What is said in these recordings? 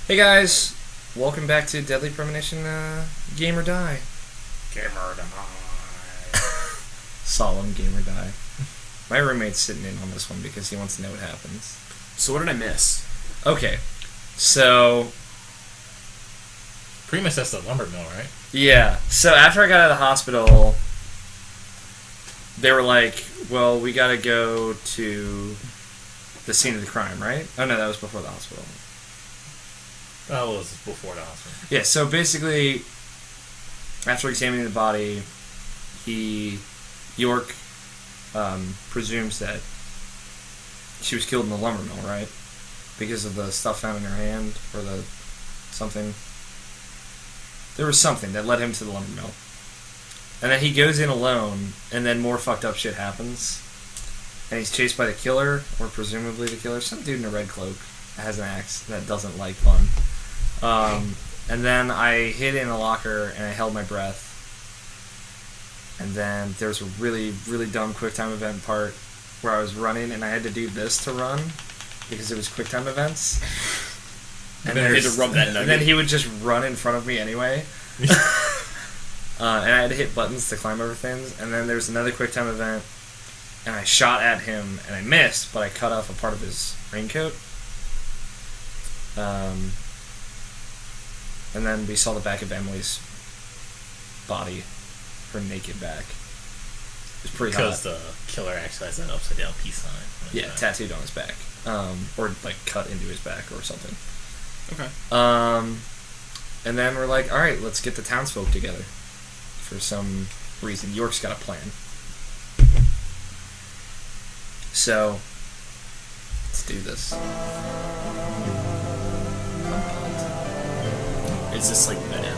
Hey guys, welcome back to Deadly Premonition, Game or Die. GameOrDie. Solemn Game or Die. My roommate's sitting in on this one because he wants to know what happens. So what did I miss? Okay, so... Pretty much that's the lumber mill, right? Yeah, so after I got out of the hospital, they were like, well, we gotta go to the scene of the crime, right? Oh no, that was before the hospital. That was before the hospital. Yeah, so basically, after examining the body, York presumes that she was killed in the lumber mill, right? Because of the stuff found in her hand, or the something. There was something that led him to the lumber mill. And then he goes in alone, and then more fucked up shit happens. And he's chased by the killer, or presumably the killer, some dude in a red cloak that has an axe that doesn't like fun. And then I hid in a locker, and I held my breath. And then there was a really, really dumb QuickTime event part where I was running, and I had to do this to run, because it was QuickTime events. And then you had to rub that nugget. And then he would just run in front of me anyway. And I had to hit buttons to climb over things. And then there's another QuickTime event, and I shot at him, and I missed, but I cut off a part of his raincoat. And then we saw the back of Emily's body, her naked back. It was pretty Because hot. the killer actually has an upside down peace sign. Yeah, tattooed on his back. Or like cut into his back or something. Okay. And then we're like, alright, let's get the townsfolk together. For some reason. York's got a plan. So, let's do this. I'm pumped. Is this like meta?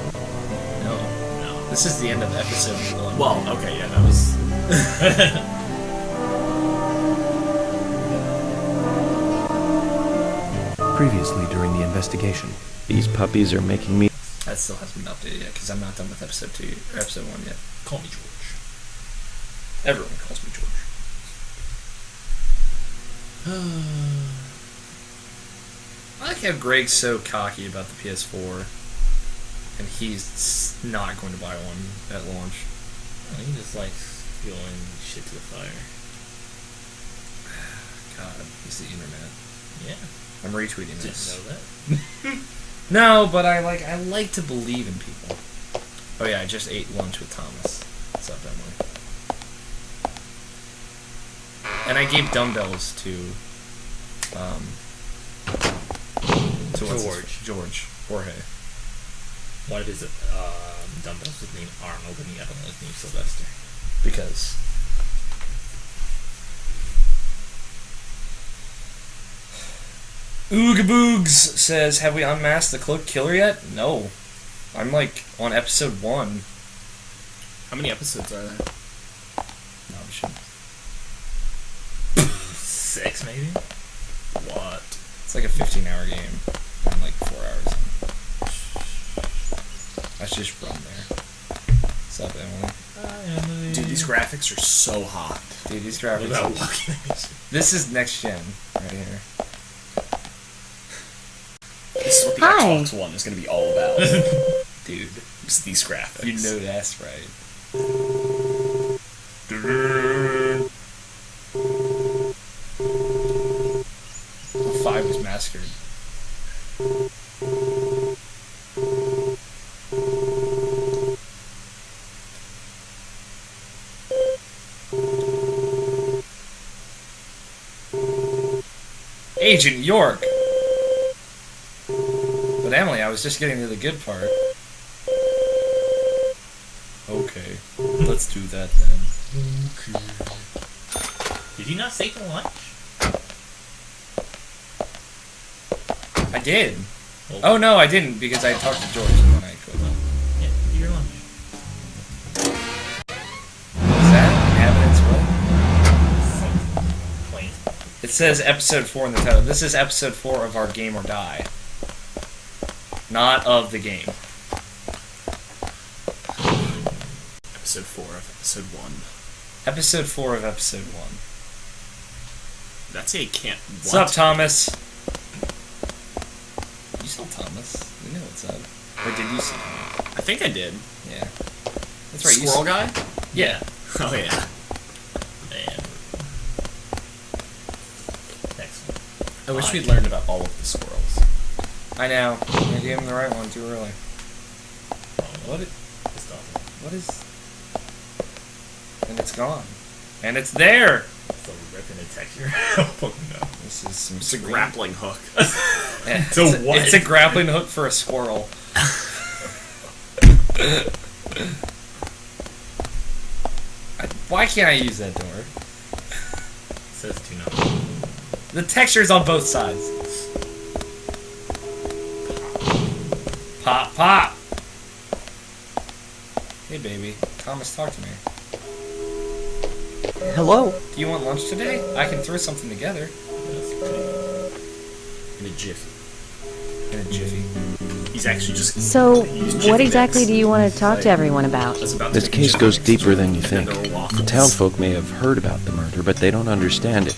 No. No. This is the end of episode 1. Well, okay, yeah, that was... Previously during the investigation, these puppies are making me... That still hasn't been updated yet, because I'm not done with episode 1 yet. Call me George. Everyone calls me George. I like how Greg's so cocky about the PS4, and he's not going to buy one at launch. He just likes throwing shit to the fire. God, he's the internet. Yeah. I'm retweeting Didn't this. know that. No, but I like to believe in people. Oh yeah, I just ate lunch with Thomas. What's up, Emily? And I gave dumbbells to George. Jorge. One of his dumbbells was named Arnold, and the other one was named Sylvester. Because Oogaboogs says, have we unmasked the cloak killer yet? No. I'm like on episode 1. How many episodes are there? No, we shouldn't. 6, maybe? What? It's like a 15-hour game. I'm like 4 hours in. I should just run there. What's up, Emily? Dude, these graphics are so hot. Dude, these What graphics. about walking? This is next gen right here. This is what the Hi. Xbox One is going to be all about. Dude, It's these graphics. you know that's right. Well, 5 was massacred. Agent York! But Emily, I was just getting to the good part. Okay, let's do that then. Did you not stay till lunch? I did. Oh no, I didn't because I talked to George and then I quit. Yeah, do your lunch. Is that evidence? What? Plain. It says episode 4 in the title. This is episode 4 of our Game or Die. Not of the game. Episode 4 of episode 1. Episode 4 of episode 1. That's a can't. What's up, Thomas? You saw Thomas? said. Or did you see him? I think I did. Yeah. That's right. Squirrel guy? Yeah. Oh, yeah. And next one. I wish we'd learned about all of the squirrels. I know. I gave him the right one too early. What is... What is... And it's gone. And it's there! So ripping the texture. Oh, no. This is some... It's a grappling hook. Yeah, So what? It's a grappling hook for a squirrel. Why can't I use that door? It says do not. The texture's on both sides. Pop, pop! Hey, baby. Thomas, talk to me. Hello? Do you want lunch today? I can throw something together. That's pretty good. In a jiffy. In a jiffy. He's actually just... So, he's what Jiffy exactly Mix. do you want to talk to everyone about? I was about to This make a case Jiffy goes Mix deeper than you and think. there were The waffles. townfolk may have heard about the murder, but they don't understand it.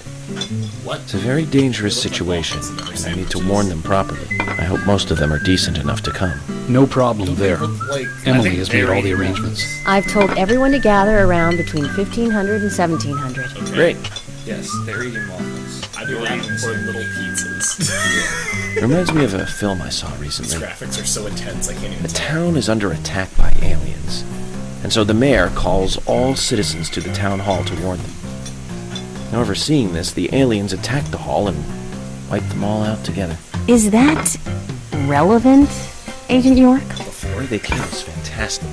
What? It's a very dangerous situation, and I need to warn them properly. I hope most of them are decent enough to come. No problem there. Look like... Emily has made all the arrangements. I've told everyone to gather around between 1500 and 1700. Okay. Great. Yes, they're eating waffles. I do that for little pizzas. It reminds me of a film I saw These recently. graphics are so intense I can't even The tell. town is under attack by aliens, and so the mayor calls all citizens to the town hall to warn them. However, seeing this, the aliens attack the hall and wipe them all out together. Is that relevant, Agent York? The way they came is fantastic.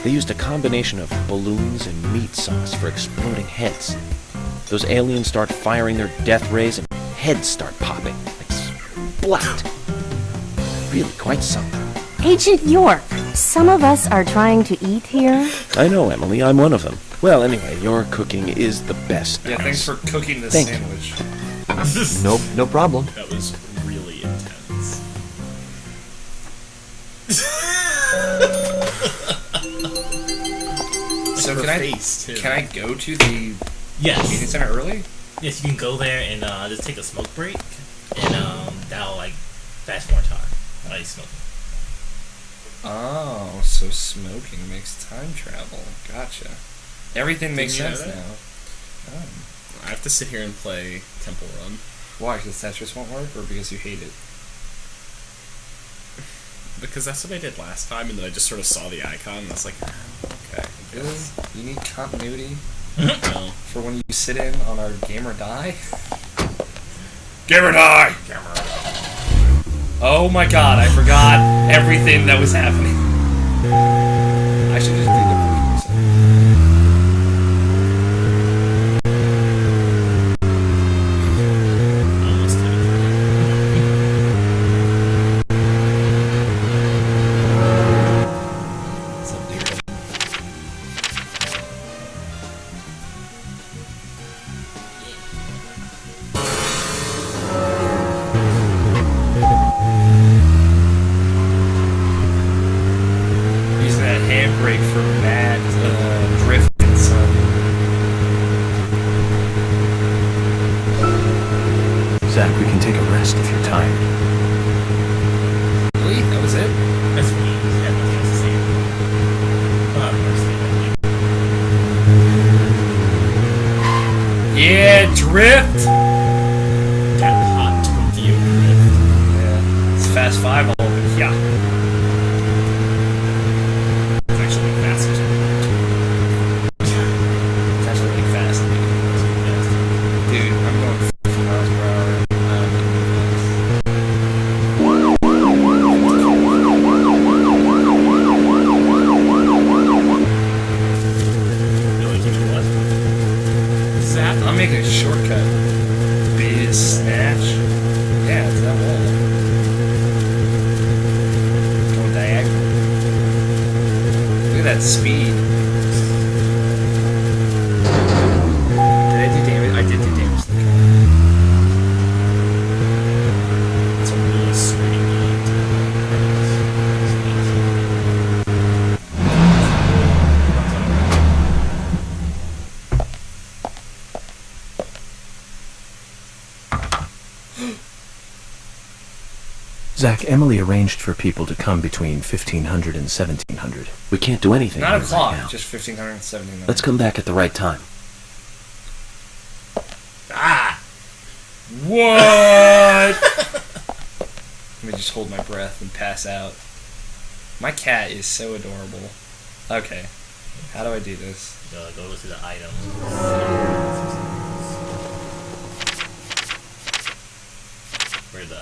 They used a combination of balloons and meat sauce for exploding heads. Those aliens start firing their death rays and heads start popping. Like splat. Really quite something. Agent York, some of us are trying to eat here. I know, Emily, I'm one of them. Well, anyway, your cooking is the best. Yeah, thanks for cooking this Thank you. sandwich. No problem. That was really intense. So her can I face, too. can I go to the meeting Yes. center early? Yes, you can go there and just take a smoke break, and that'll like fast forward time while you smoking. Oh, so smoking makes time travel. Gotcha. Everything makes Didn't you sense know now. that? I have to sit here and play Temple Run. Why? Because Tetris won't work, or because you hate it? Because that's what I did last time, and then I just sort of saw the icon, and I was like, okay, I Really? guess. You need continuity No. for when you sit in on our GameOrDie? GameOrDie! Oh my god, I forgot everything that was happening. I should just do the first person. Almost did What's up, dude? Using that handbrake for mad drifting, son. Zach, we can take a rest if you're tired. Really? That was it? That's what you had nothing else to say. Yeah, drift! that hot Tokyo drift. Yeah. It's Fast 5 all over. Yeah. It's actually faster. It's actually really fast. Dude, I'm going 50 miles per hour. Really, you know what? Zap. I'm making a shortcut. Biz snatch. Yeah, it's that wall. Going diagonal. Look at that speed. Did I do damage? I did do damage to the car. It's a really sweet game. Zach, Emily arranged for people to come between 1500 and 1700. We can't do anything Not here o'clock, right now. just 1579. Let's come back at the right time. Ah! What? Let me just hold my breath and pass out. My cat is so adorable. Okay, how do I do this? Go to the items. Where the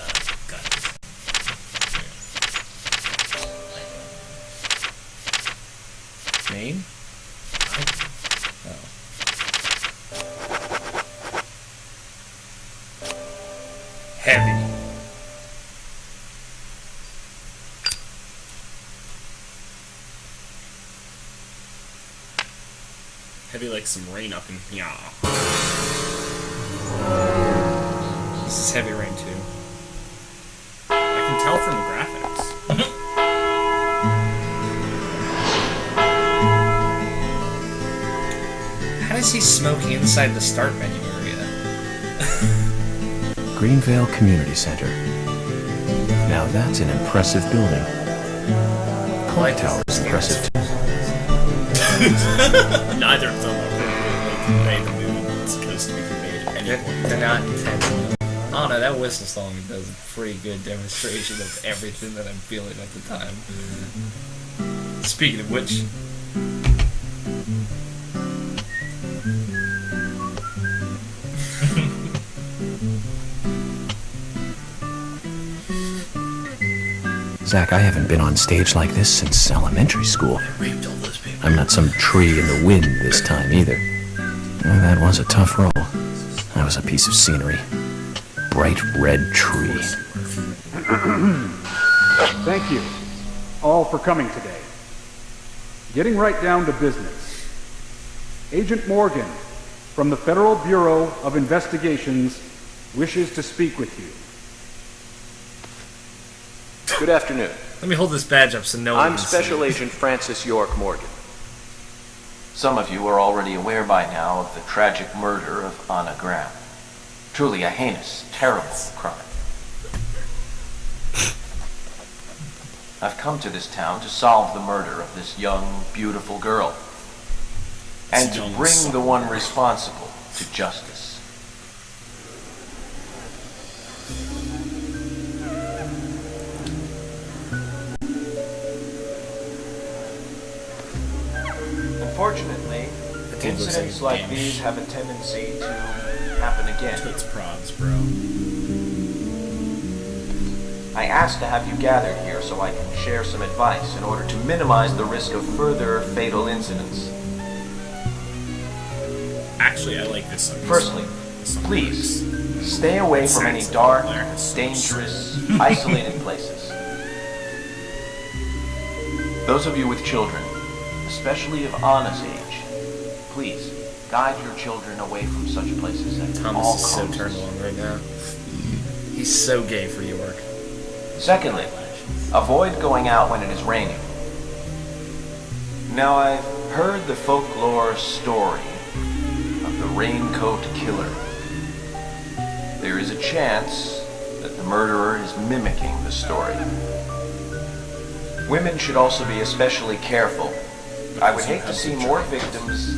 guns? Name? Oh. Heavy. Heavy like some rain up in here. This is Heavy Rain 2. I can tell from the graphics. How does he smoke inside the start menu area? Greenvale Community Center. Now that's an impressive building. Clock Tower is impressive too. Neither of them are appropriately convey the mood that's supposed to be conveyed at any point. They're not intense enough. I don't know, that whistle song does a pretty good demonstration of everything that I'm feeling at the time. Speaking of which... Zach, I haven't been on stage like this since elementary school. I'm not some tree in the wind this time either. Well, that was a tough role. That was a piece of scenery. Bright red tree. Thank you all for coming today. Getting right down to business. Agent Morgan from the Federal Bureau of Investigations wishes to speak with you. Good afternoon. Let me hold this badge up so no one I'm can Special see. Agent Francis York Morgan. Some of you are already aware by now of the tragic murder of Anna Graham. Truly a heinous, terrible crime. I've come to this town to solve the murder of this young, beautiful girl. And to bring the one responsible to justice. Unfortunately, incidents like these have a tendency to happen again. Toots prods, bro. I asked to have you gathered here so I can share some advice in order to minimize the risk of further fatal incidents. Actually, I like this song. Firstly, please, stay away from any dark, dangerous, isolated places. Those of you with children, especially of Anna's age, please guide your children away from such places at Thomas all is so costs. turned on right now. He's so gay for York. Secondly, avoid going out when it is raining. Now, I've heard the folklore story of the raincoat killer. There is a chance that the murderer is mimicking the story. Women should also be especially careful. I would hate to see more victims.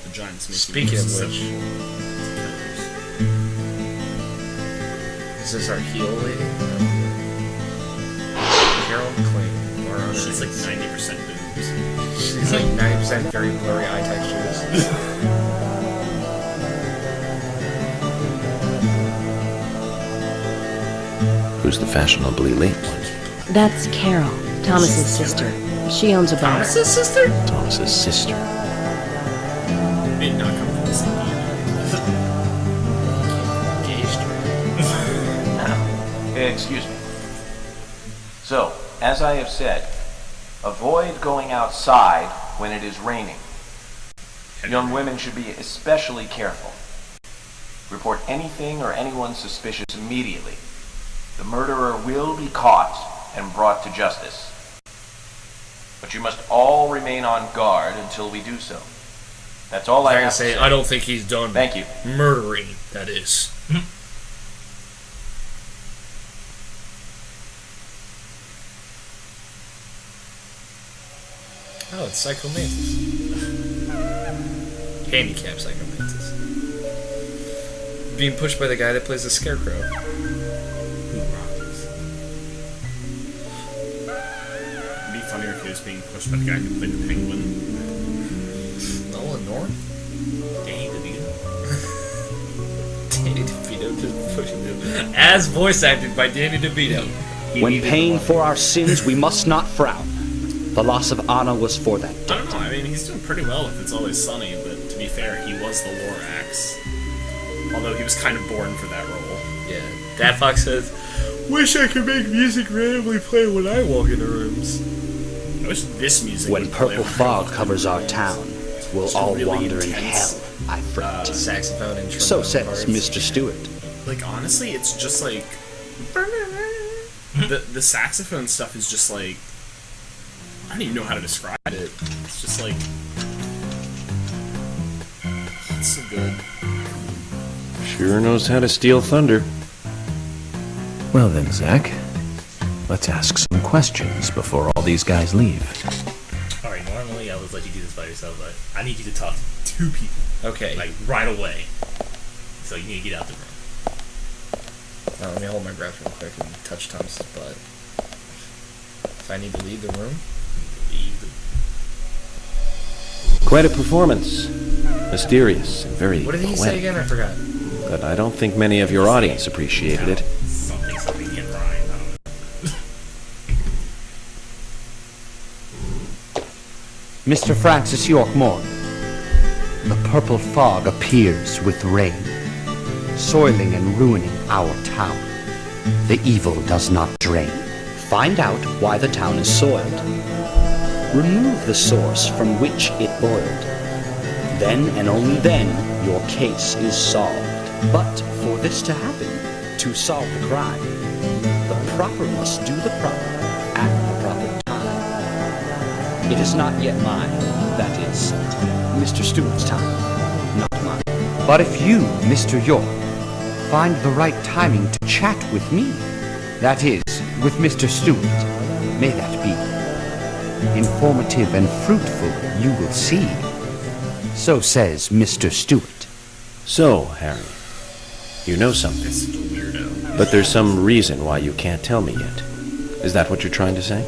The Giants make Speaking of which, is this our heel lady? Carol McLean. Or she's like 90% boobs. She's like 90% very blurry eye textures. Who's the fashionably late one? That's Carol, Thomas's sister. She owns a bar. Thomas's sister? Thomas's sister. Did not come from the same Excuse me. So, as I have said, avoid going outside when it is raining. Young women should be especially careful. Report anything or anyone suspicious immediately. The murderer will be caught and brought to justice. But you must all remain on guard until we do so. That's all I have to say. I don't think he's done Thank you. murdering, that is. it's Psycho Mantis. Handicap Psycho Mantis. Being pushed by the guy that plays the Scarecrow. It'd be funnier if he was being pushed by the guy who played the Penguin. Nolan North? Danny DeVito. Danny DeVito just pushing him. As voice acted by Danny DeVito. When paying for our sins, we must not frown. The loss of Anna was for that. I don't know, I mean, he's doing pretty well with It's Always Sunny, but to be fair, he was the Lorax. Although he was kind of born for that role. Yeah. Dad Fox says, "Wish I could make music randomly play when I walk into rooms." I wish this music When would play purple fog covers our town, we'll It's all really wander in intense. hell, I fret. Saxophone and trombone So says parts. Mr. Stewart. Like, honestly, it's just like... The saxophone stuff is just like... I don't even know how to describe it. It's just like... It's so good. Sure knows how to steal thunder. Well then, Zach, let's ask some questions before all these guys leave. Alright, normally I would let you do this by yourself, but I need you to talk to 2 people. Okay. Like, right away. So you need to get out the room. Let me hold my breath real quick and touch Thomas's butt. So I need to leave the room? Quite a performance. Mysterious and very What did he say poetic. again? I forgot. But I don't think many of your audience appreciated it. Something can't rhyme. Mr. Francis York Morgan, the purple fog appears with rain, soiling and ruining our town. The evil does not drain. Find out why the town is soiled. Remove the source from which it boiled. Then and only then your case is solved. But for this to happen, to solve the crime, the proper must do the proper at the proper time. It is not yet mine, that is, Mr. Stewart's time, not mine. But if you, Mr. York, find the right timing to chat with me, that is, with Mr. Stewart, may that be. Informative and fruitful, you will see. So says Mr. Stewart. So, Harry, you know something. This is a weirdo. But there's some reason why you can't tell me yet. Is that what you're trying to say?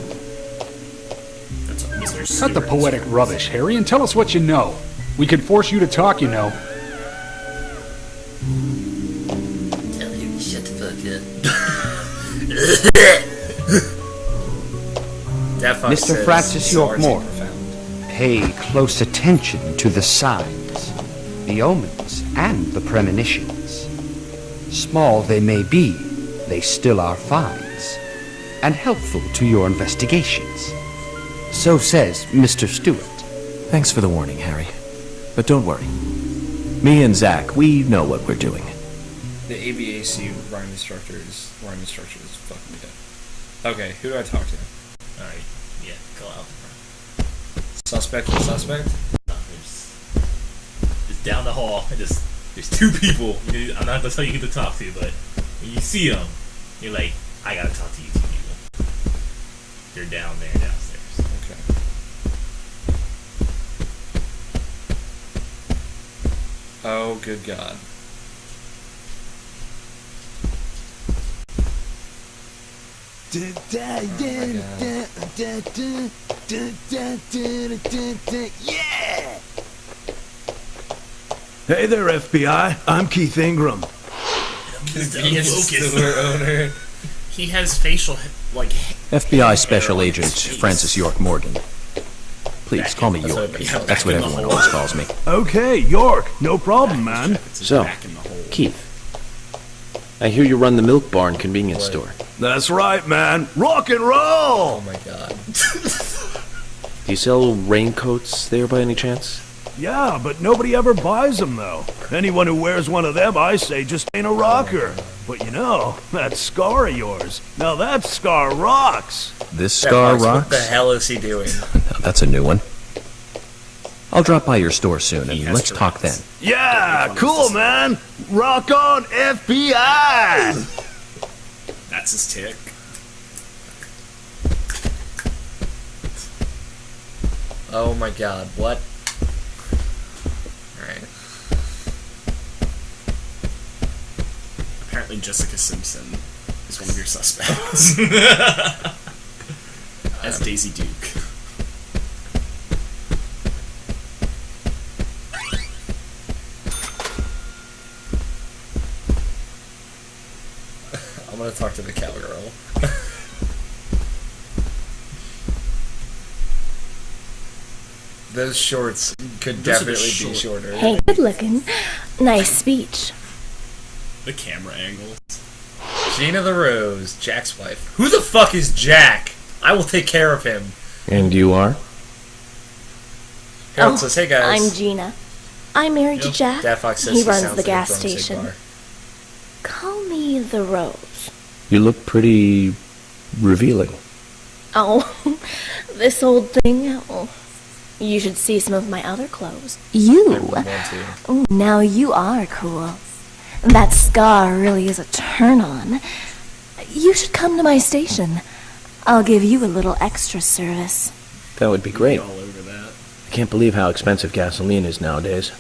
That's what Mr. Cut the Stewart poetic is. rubbish, Harry, and tell us what you know. We could force you to talk, you know. Tell him to shut the fuck Dad Fox Mr. says, Francis "So York artsy Moore. and profound." Pay close attention to the signs, the omens, and the premonitions. Small they may be, they still are finds, and helpful to your investigations. So says Mr. Stewart. Thanks for the warning, Harry. But don't worry. Me and Zach, we know what we're doing. The ABAC rhyme instructor is fucking me dead. Okay, who do I talk to? Alright, yeah, go out. Suspect and suspect? Just down the hall, there's 2 people. I'm not gonna tell you who to talk to, but when you see them, you're like, I gotta talk to you 2 people. They're down there, downstairs. Okay. Oh, good God. Yeah! Hey there, FBI. I'm Keith Ingram. Convenience store owner. He has facial, like... FBI Special Agent Francis York Morgan. Please, call me York. That's what everyone always calls me. Okay, York. No problem, man. So, Back in the hole. Keith, I hear you run the Milk Barn convenience store. That's right, man. Rock and roll! Oh my God. Do you sell raincoats there by any chance? Yeah, but nobody ever buys them, though. Anyone who wears one of them, I say, just ain't a rocker. But you know, that scar of yours, now that scar rocks. This Dad scar Fox, rocks? What the hell is he doing? Now, that's a new one. I'll drop by your store soon, and let's talk then. Yeah, cool, man. Rock on, FBI! That's his tick. Oh my god, what? Alright. Apparently Jessica Simpson is one of your suspects. As Daisy Duke. I'm gonna talk to the cowgirl. Those shorts could definitely be shorter. Hey, good looking. Nice speech. The camera angles. Gina the Rose, Jack's wife. Who the fuck is Jack? I will take care of him. And you are? Harold says, hey guys. I'm Gina. I'm married to Jack. Dad Fox says he he runs sounds the like a gas drumstick station. bar. Call me the Rose. You look pretty revealing. Oh, this old thing. Oh, you should see some of my other clothes. You. Oh, now you are cool. That scar really is a turn-on. You should come to my station. I'll give you a little extra service. That would be great. All over that. I can't believe how expensive gasoline is nowadays.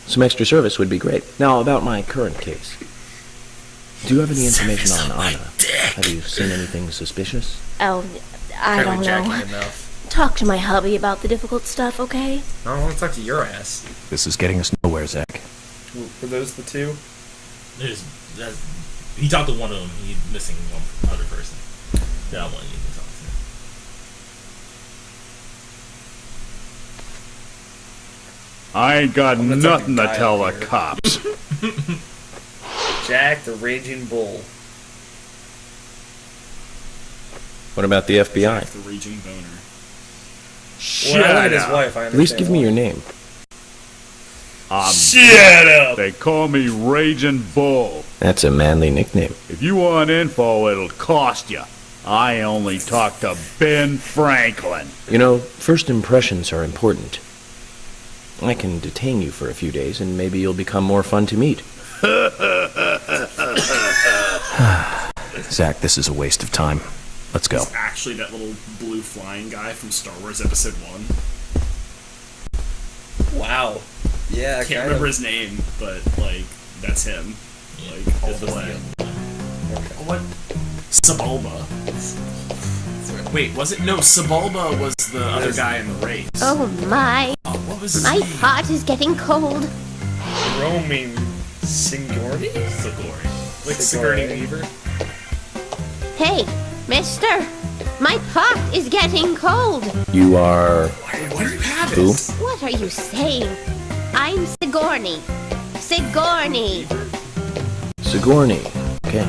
Some extra service would be great. Now, about my current case. Do you have any information on Anna? Have you seen anything suspicious? Oh, I don't know. Talk to my hubby about the difficult stuff, okay? I don't want to talk to your ass. This is getting us nowhere, Zach. Were those the two? He talked to one of them. He's missing one other person. That one you can talk to. I ain't got nothing to tell the cops. Jack the Raging Bull. What about the FBI? Jack the Raging Boner. Shut his wife, I At least give me your name. Shut up! They call me Raging Bull. That's a manly nickname. If you want info, it'll cost you. I only talk to Ben Franklin. You know, first impressions are important. I can detain you for a few days, and maybe you'll become more fun to meet. Zach, this is a waste of time. Let's go. He's actually that little blue flying guy from Star Wars Episode 1. Wow. Yeah, I can't remember his name, but, like, that's him. Like, all the way. What? Sebulba. Wait, was it? No, Sebulba was the other guy in the race. Oh my. What was his My name? pot is getting cold. Roaming Sigourney? Like Sigourney Weaver? Hey, mister. My pot is getting cold. You are... Why do you have who? it? What are you saying? I'm Sigourney. Sigourney. Sigourney. Okay.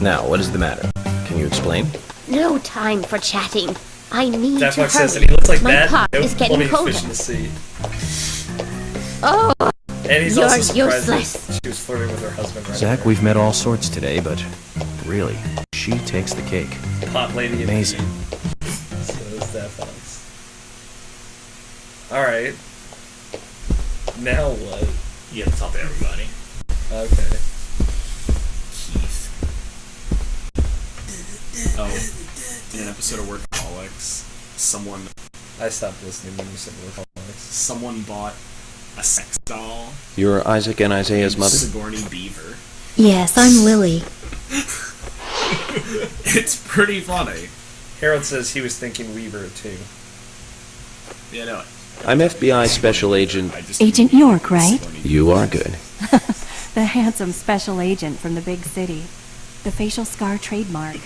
Now, what is the matter? Can you explain? No time for chatting. I need That to Fox hurry. says, and he looks like My that. pot No is getting funny colder. efficiency. Oh, And he's you're also surprised useless. that she was flirting with her husband right Zach, we've met all sorts today, but really, she takes the cake. away. Hot lady. Amazing. So is that Fox. Alright. Now what? You have to talk to everybody. Okay. Oh, in an episode of Workaholics, I stopped listening when you said Workaholics. someone bought a sex doll. You're Isaac and Isaiah's mother? Sigourney Beaver. yes, I'm Lily. It's pretty funny. Harold says he was thinking Weaver too. Yeah, no. I'm FBI Special Agent... Agent York, right? You are good. The handsome special agent from the big city. The facial scar trademark.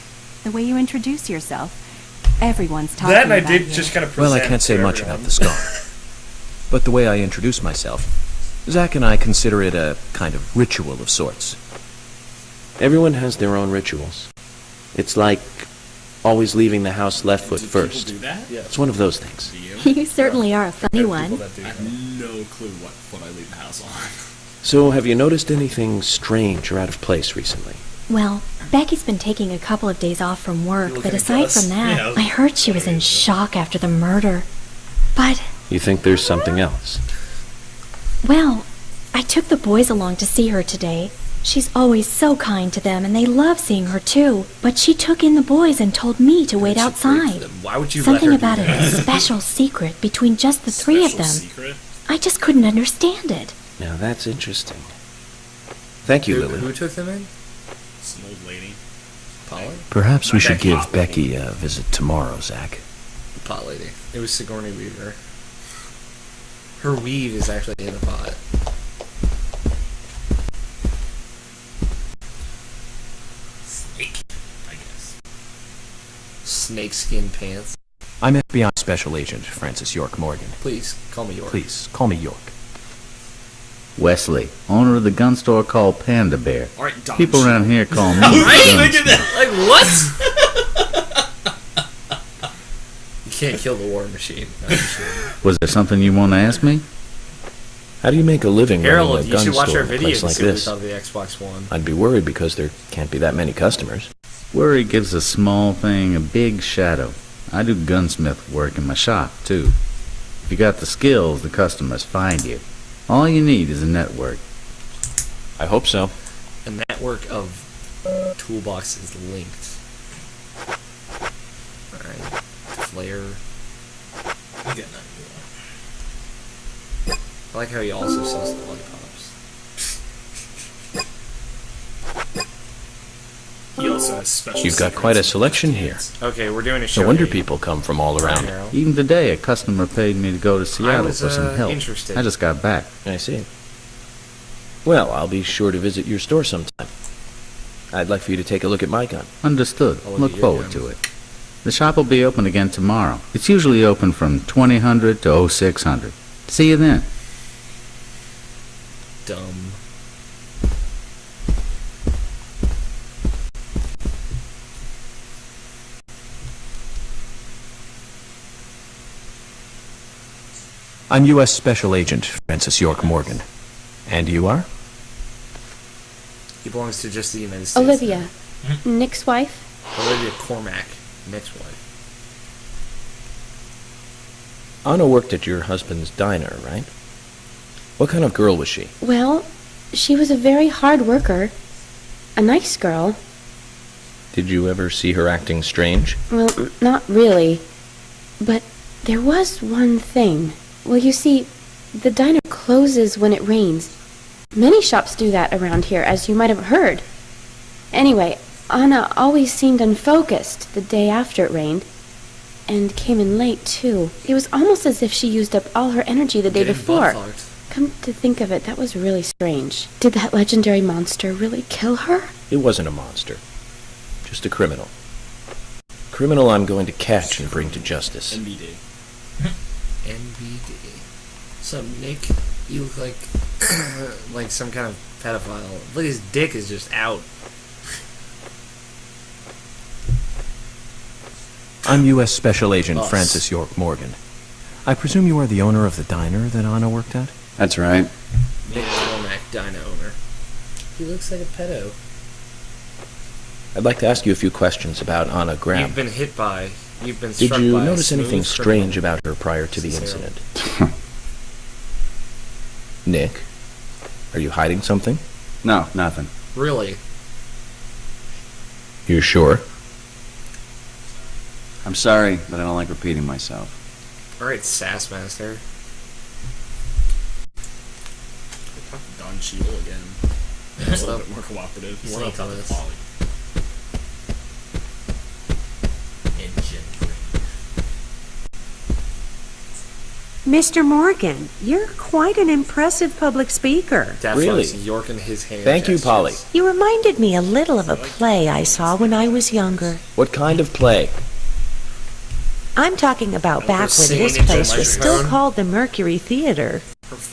The way you introduce yourself. Everyone's talking That and I about did you. just kind of Well, I present can't say to much everyone. about the scar. But the way I introduce myself, Zach and I consider it a kind of ritual of sorts. Everyone has their own rituals. It's like always leaving the house left foot first. Do that? Yeah. It's one of those things. You certainly are a funny one. I have no clue what I leave the house on. So, have you noticed anything strange or out of place recently? Well, Becky's been taking a couple of days off from work, looking but at aside Gus? from that, Yeah. I heard she was in shock after the murder. But, You think there's something else? well, I took the boys along to see her today. She's always so kind to them, and they love seeing her too. But she took in the boys and told me to wait outside. Why would you Something let her about do a that? special secret between just the three of them. Secret? I just couldn't understand it. Now that's interesting. Thank you, Lily. Who took them in? Some old lady. Polly? Perhaps we should Becky. give Becky a visit tomorrow, Zach. The pot lady. It was Sigourney Weaver. Her weave is actually in the pot. Snake, I guess. Snakeskin pants. I'm FBI Special Agent Francis York Morgan. Please, call me York. Please, call me York. Wesley, owner of the gun store called Panda Bear. Alright, Don. People around here call me Right? Gun Look at that. Like, what? You can't kill the war machine. Was there something you want to ask me? How do you make a living running Harold, a you gun should watch store our in a video place and like see what we this? thought of the Xbox One. I'd be worried because there can't be that many customers. Worry gives a small thing a big shadow. I do gunsmith work in my shop, too. If you got the skills, the customers find you. All you need is a network. I hope so. A network of toolboxes linked. Alright. Flare. You get nothing. I like how he also sells the lollipops. He also has special You've got quite a selection here. Okay, we're doing a show. No wonder people come from all around. Even today, a customer paid me to go to Seattle was, for some help. interested. I just got back. I see. Well, I'll be sure to visit your store sometime. I'd like for you to take a look at my gun. Understood. I'll look Look at your forward gun. to it. The shop will be open again tomorrow. It's usually open from 2000 to 0600. See you then. Dumb. I'm U.S. Special Agent Francis York Morgan. And you are? He belongs to just the United States. Olivia, Nick's wife. Olivia Cormack, Nick's wife. Anna worked at your husband's diner, right? What kind of girl was she? Well, she was a very hard worker. A nice girl. Did you ever see her acting strange? Well, not really. But there was one thing. Well, you see, the diner closes when it rains. Many shops do that around here, as you might have heard. Anyway, Anna always seemed unfocused the day after it rained. And came in late, too. It was almost as if she used up all her energy the day before. Come to think of it, that was really strange. Did that legendary monster really kill her? It wasn't a monster. Just a criminal. Criminal I'm going to catch and bring to justice. NBD. NBD. What's up, Nick? You look like like some kind of pedophile. Look, his dick is just out. I'm U.S. Special Agent Us. Francis York Morgan. I presume you are the owner of the diner that Anna worked at? That's right. Nick Cormack, dino owner. He looks like a pedo. I'd like to ask you a few questions about Anna Graham. You've been hit by. You've been Did struck you by a notice smooth anything criminal. strange about her prior to the incident? Nick, are you hiding something? No, nothing. Really? You're sure? I'm sorry, but I don't like repeating myself. Alright, Sassmaster. Talk to Don Cheadle again. He's a little bit more cooperative. You Still wanna talk tell to us? Polly. Mr. Morgan, you're quite an impressive public speaker. Really? York in his hand. Thank you, Polly. You reminded me a little of a play I saw when I was younger. What kind of play? I'm talking about back when singing this into a place was still microphone? called the Mercury Theater.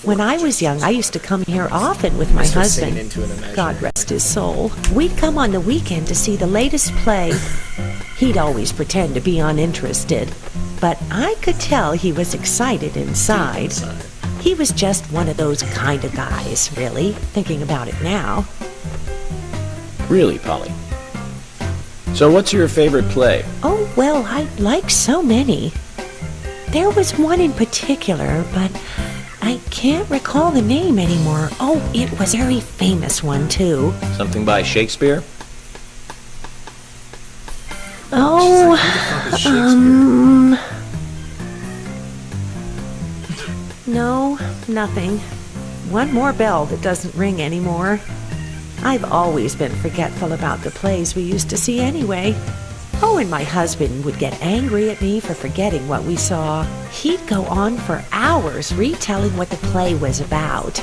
When I was young, I used to come here often with my Mr. husband. Singing into an imaginary God rest his soul. We'd come on the weekend to see the latest play. He'd always pretend to be uninterested, but I could tell he was excited inside. He was just one of those kind of guys, really, thinking about it now. Really, Polly? So what's your favorite play? Oh, well, I like so many. There was one in particular, but I can't recall the name anymore. Oh, it was a very famous one, too. Something by Shakespeare? Oh, no, nothing. One more bell that doesn't ring anymore. I've always been forgetful about the plays we used to see anyway. Oh, and my husband would get angry at me for forgetting what we saw. He'd go on for hours retelling what the play was about.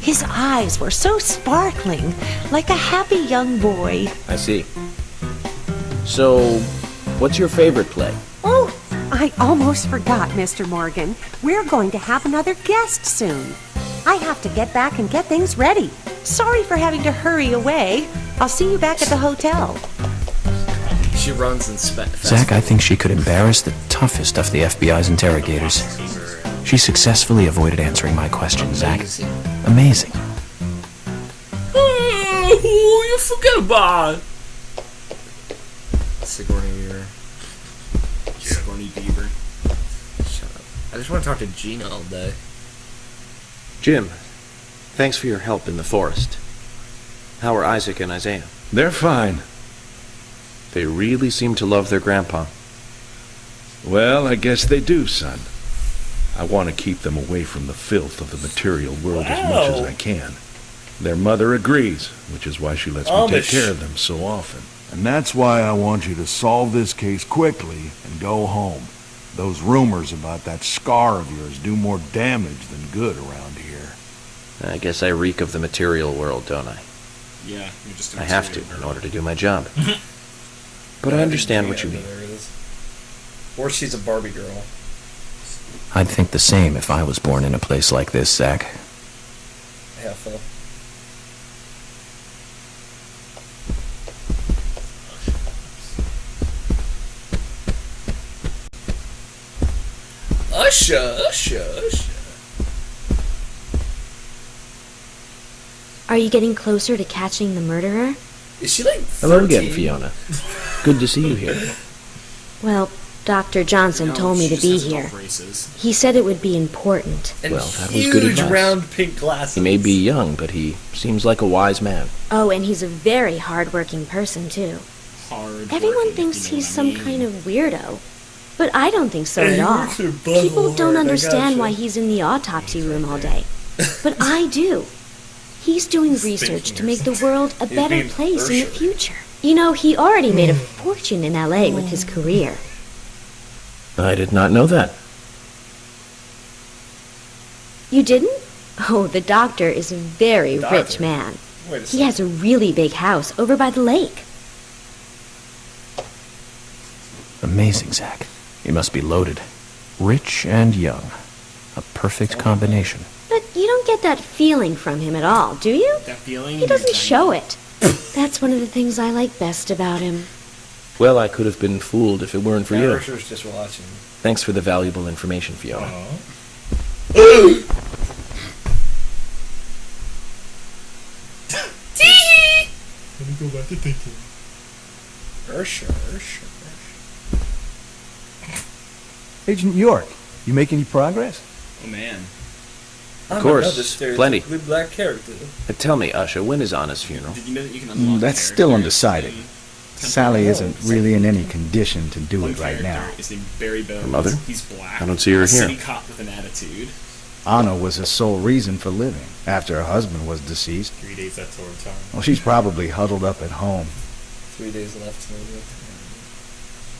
His eyes were so sparkling, like a happy young boy. I see. So, what's your favorite play? Oh, I almost forgot, Mr. Morgan. We're going to have another guest soon. I have to get back and get things ready. Sorry for having to hurry away. I'll see you back at the hotel. She runs and Zach, I think she could embarrass the toughest of the FBI's interrogators. She successfully avoided answering my question, Zach. Amazing. Oh, you forget about it. Sigourney Weaver. Sigourney Beaver. Shut up. I just want to talk to Gina all day. Jim, thanks for your help in the forest. How are Isaac and Isaiah? They're fine. They really seem to love their grandpa. Well, I guess they do, son. I want to keep them away from the filth of the material world as much as I can. Their mother agrees, which is why she lets me take care of them so often. And that's why I want you to solve this case quickly and go home. Those rumors about that scar of yours do more damage than good around here. I guess I reek of the material world, don't I? Yeah, you're just I have to, in order to do my job. But I understand what you mean. There it is. Or she's a Barbie girl. I'd think the same if I was born in a place like this, Zach. Yeah, Phil. Usha. Are you getting closer to catching the murderer? Is she like 13? Hello again, Fiona. Good to see you here. Well, Dr. Johnson told me to be here. He said it would be important. And well, that was good advice. Round pink glasses. He may be young, but he seems like a wise man. Oh, and he's a very hard-working person, too. Everyone thinks he's some kind of weirdo. But I don't think so at all. People don't understand why he's in the autopsy room all day. But I do. He's doing research to make the world a better place in the future. You know, he already made a fortune in LA with his career. I did not know that. You didn't? Oh, the doctor is a very rich man. He has a really big house over by the lake. Amazing, Zach. He must be loaded. Rich and young. A perfect combination. But you don't get that feeling from him at all, do you? That feeling? He doesn't show it. That's one of the things I like best about him. Well, I could have been fooled if it weren't for you. Marisha's just watching. Thanks for the valuable information, Fiona. Let me go back to thinking. Ursha. Agent York, you make any progress? Oh, man. Of course, plenty. Black character. Tell me, Usha, when is Anna's funeral? Did you know that you can unlock That's still undecided. Sally isn't really in any condition to do it right now. His name Barry Bones. Her mother? He's black. I don't see her here. City cop with an attitude. Anna was her sole reason for living, after her husband was deceased. 3 days after retirement. Well, she's probably huddled up at home. 3 days left, maybe.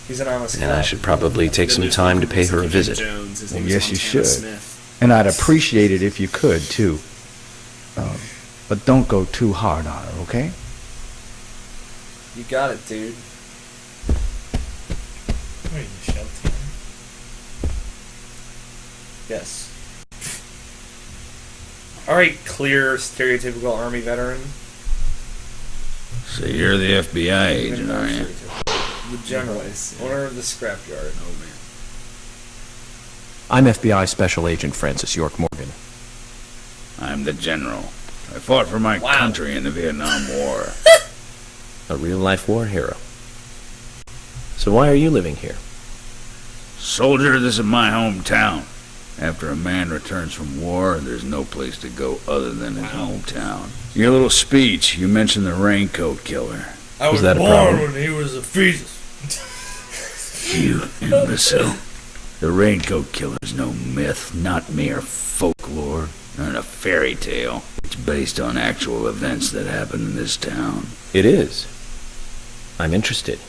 He's an honest And I should probably take some time to pay her a visit. Well, yes, you should. And I'd appreciate it if you could, too. But don't go too hard on her, okay? You got it, dude. Wait, Michelle Tanner? Yes. Alright, clear, stereotypical Army veteran. So you're the FBI agent, are you? The general, owner of the scrapyard. Oh, man. I'm FBI Special Agent Francis York Morgan. I'm the general. I fought for my country in the Vietnam War. A real-life war hero. So why are you living here? Soldier, this is my hometown. After a man returns from war, there's no place to go other than his hometown. Your little speech, you mentioned the raincoat killer. I was that a born problem? when he was a fetus. You imbecile. The raincoat killer's no myth, not mere folklore, and a fairy tale. It's based on actual events that happened in this town. It is. I'm interested.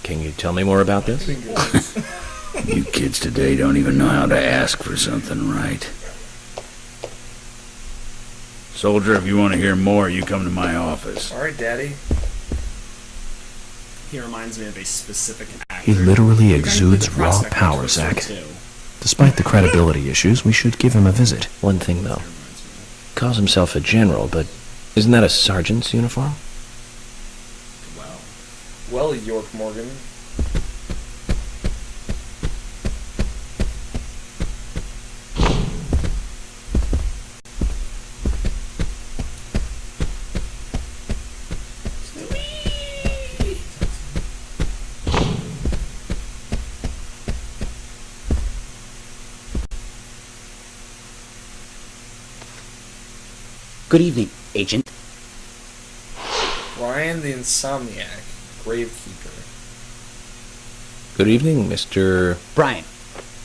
Can you tell me more about this? You kids today don't even know how to ask for something right. Soldier, if you want to hear more, you come to my office. Alright, Daddy. He reminds me of a specific actor. He literally You're gonna exudes play the raw prospect power, in Zach. Twister too. Despite the credibility issues, we should give him a visit. One thing, though. Calls himself a general, but isn't that a sergeant's uniform? Well, York Morgan. Good evening, Agent. Brian the Insomniac, Gravekeeper. Good evening, Mr. Brian,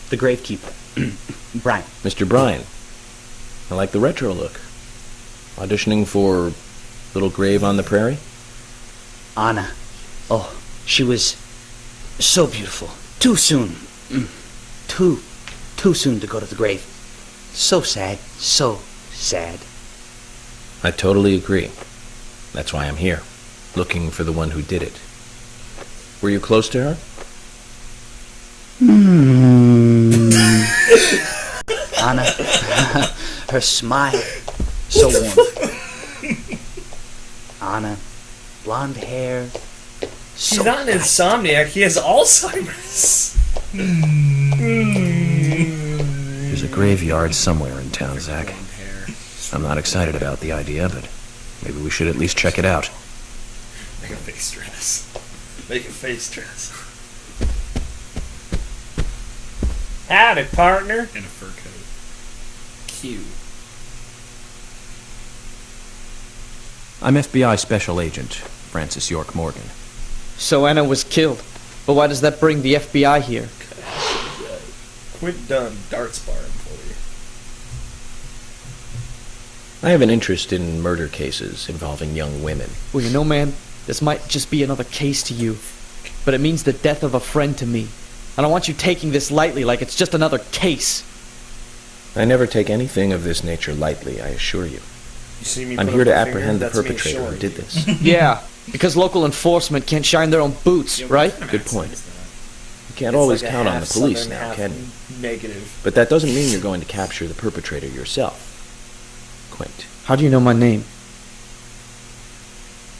the Gravekeeper. Brian. Mr. Brian. I like the retro look. Auditioning for Little Grave on the Prairie? Anna. Oh, she was so beautiful. Too soon. Too soon to go to the grave. So sad. So sad. I totally agree. That's why I'm here, looking for the one who did it. Were you close to her? Anna, her smile, so warm. Anna, blonde hair. He's not an insomniac, he has Alzheimer's. There's a graveyard somewhere in town, Zach. I'm not excited about the idea, but maybe we should at least check it out. Make a face dress. Make a face dress. Howdy, partner. In a fur coat. Cute. I'm FBI Special Agent Francis York Morgan. So Anna was killed, but why does that bring the FBI here? Quint Dunn, darts bar employee. I have an interest in murder cases involving young women. Well, you know, man, this might just be another case to you, but it means the death of a friend to me. I don't want you taking this lightly like it's just another case. I never take anything of this nature lightly, I assure you. You see me I'm put here up to a finger? apprehend the That's me perpetrator who showing did you. this. Yeah, because local enforcement can't shine their own boots, right? Good point. You can't It's always like a count on the half police Southern, now, half can you? Negative. But that doesn't mean you're going to capture the perpetrator yourself. Quint. How do you know my name?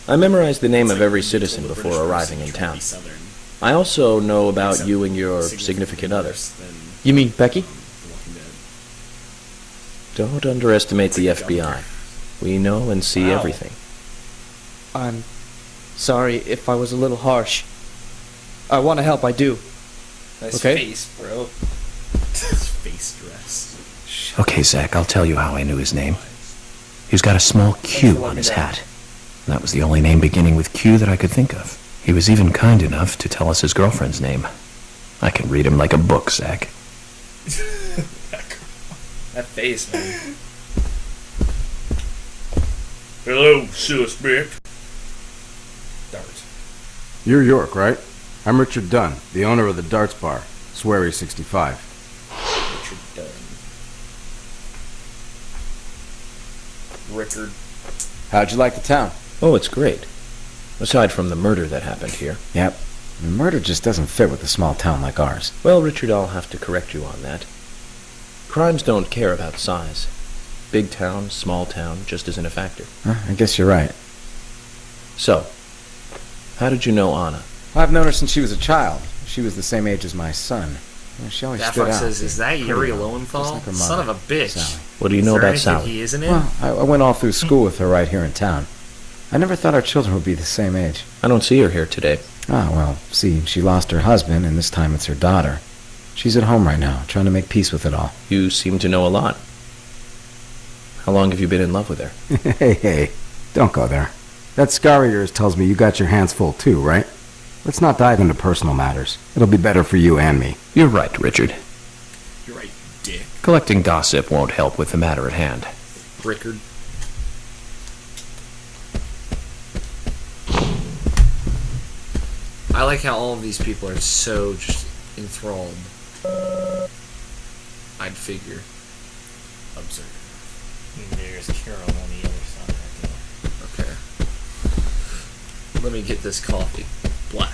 I memorized the name of every citizen before arriving in town. I also know about you and your significant other. You mean Becky? Don't underestimate the FBI. We know and see everything. I'm sorry if I was a little harsh. I want to help, I do. Nice Okay. face, bro. Face dress. Okay, Zach, I'll tell you how I knew his name. He's got a small Q on his hat. That was the only name beginning with Q that I could think of. He was even kind enough to tell us his girlfriend's name. I can read him like a book, Zach. That face, man. Hello, suspect. Dart. You're York, right? I'm Richard Dunn, the owner of the Darts Bar, Swery 65. Richard Dunn. Rickard. How'd you like the town? Oh, it's great. Aside from the murder that happened here. Yep. The murder just doesn't fit with a small town like ours. Well, Richard, I'll have to correct you on that. Crimes don't care about size. Big town, small town, just isn't a factor. I guess you're right. So, how did you know Anna? I've known her since she was a child. She was the same age as my son. She always stood Daffrock out. says, "Is that Yuri Lowenthal? Just like her Son of mother, a bitch." Sally. What do you know Is there about anything Sally? He isn't in? Well, I went all through school with her right here in town. I never thought our children would be the same age. I don't see her here today. Ah, well, see, she lost her husband, and this time it's her daughter. She's at home right now, trying to make peace with it all. You seem to know a lot. How long have you been in love with her? Hey, don't go there. That scar of yours tells me you got your hands full too, right? Let's not dive into personal matters. It'll be better for you and me. You're right, Richard. You're right, dick. Collecting gossip won't help with the matter at hand. Rickard. I like how all of these people are so just enthralled. I'd figure. Observe. There's Carol on the other side of that door. Okay. Let me get this coffee. Black.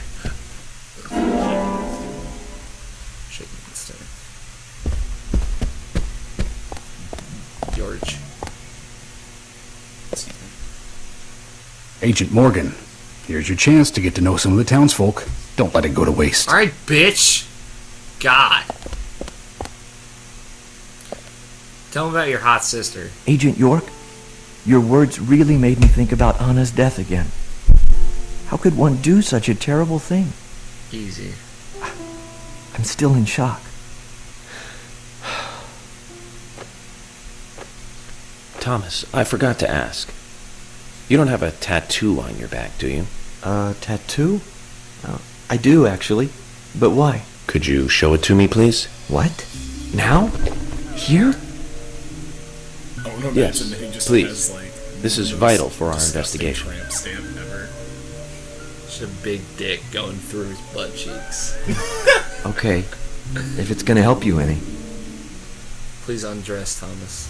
Shaking and stirring. George. Agent Morgan, here's your chance to get to know some of the townsfolk. Don't let it go to waste. Alright, bitch. God. Tell him about your hot sister. Agent York, your words really made me think about Anna's death again. How could one do such a terrible thing? Easy. I'm still in shock. Thomas, I forgot to ask. You don't have a tattoo on your back, do you? Tattoo? I do, actually. But why? Could you show it to me, please? What? Now? Here? I want to Yes, imagine that he just please. has, like, This is the vital most for our disgusting investigation. tramp stamp ever. Just a big dick going through his butt cheeks. Okay. If it's gonna help you any. Please undress, Thomas.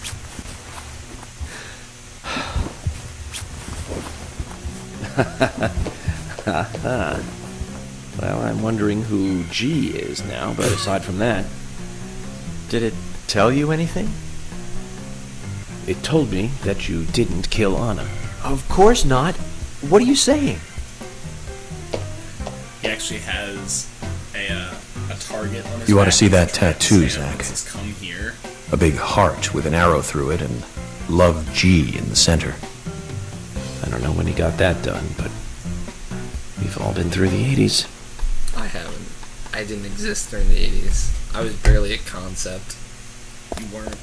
Well, I'm wondering who G is now, but aside from that... Did it tell you anything? It told me that you didn't kill Anna. Of course not. What are you saying? He actually has a target on his You ought to back. see that He's trying to tattoo, say, Zach. "This is come here." A big heart with an arrow through it and Love G in the center. I don't know when he got that done, but we've all been through the 80s. I haven't. I didn't exist during the 80s. I was barely a concept. You weren't.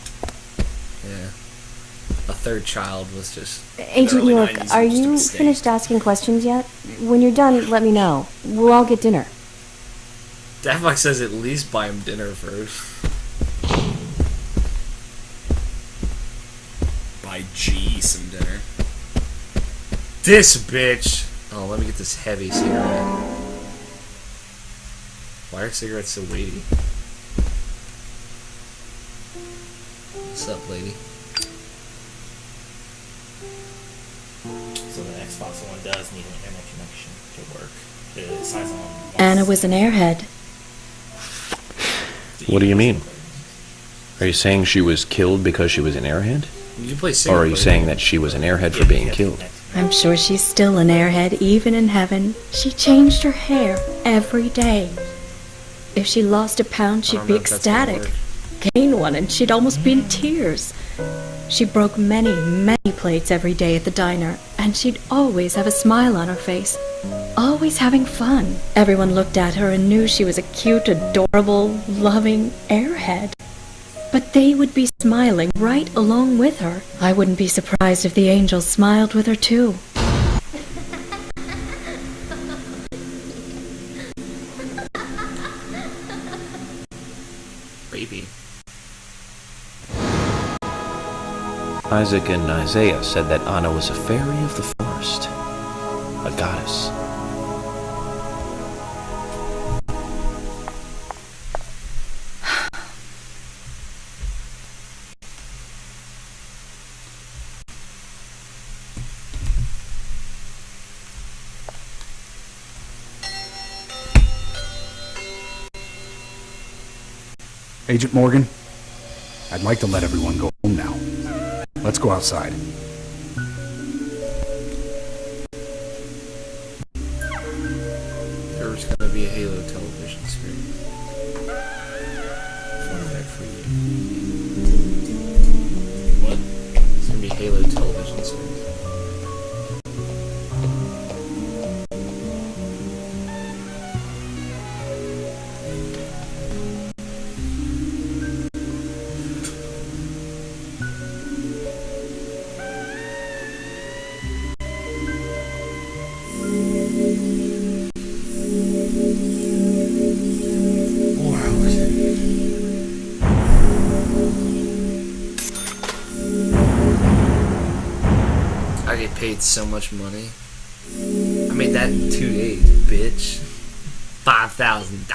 Yeah. A third child was just... Agent early York, 90s are was just a you mistake. finished asking questions yet? When you're done, let me know. We'll all get dinner. Daffbox says at least buy him dinner first. Buy G some dinner. This bitch! Oh, let me get this heavy cigarette. Why are cigarettes so weighty? What's up, lady? So the Xbox One does need an internet connection to work. It signs on. Anna was an airhead. What do you mean? Are you saying she was killed because she was an airhead? You play Or are you saying that she was an airhead for being killed? I'm sure she's still an airhead, even in heaven. She changed her hair every day. If she lost a pound, she'd be ecstatic. Gain one, and she'd almost be in tears. She broke many, many plates every day at the diner, and she'd always have a smile on her face. Always having fun. Everyone looked at her and knew she was a cute, adorable, loving airhead. But they would be smiling right along with her. I wouldn't be surprised if the angels smiled with her too. Baby. Isaac and Isaiah said that Anna was a fairy of the forest. A goddess. Agent Morgan, I'd like to let everyone go home now. Let's go outside. There's gonna be a Halo television screen. For you. What? It's gonna be Halo television screen. paid so much money. I made that in 2 days, bitch. $5,000.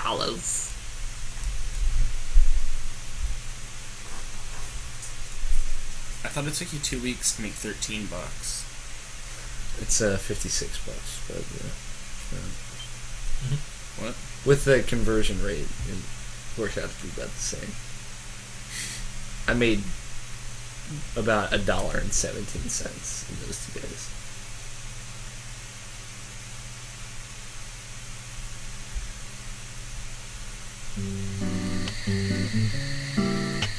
I thought it took you 2 weeks to make $13. It's $56, but What? With the conversion rate, it works out to be about the same. I made about $1.17 in those 2 days.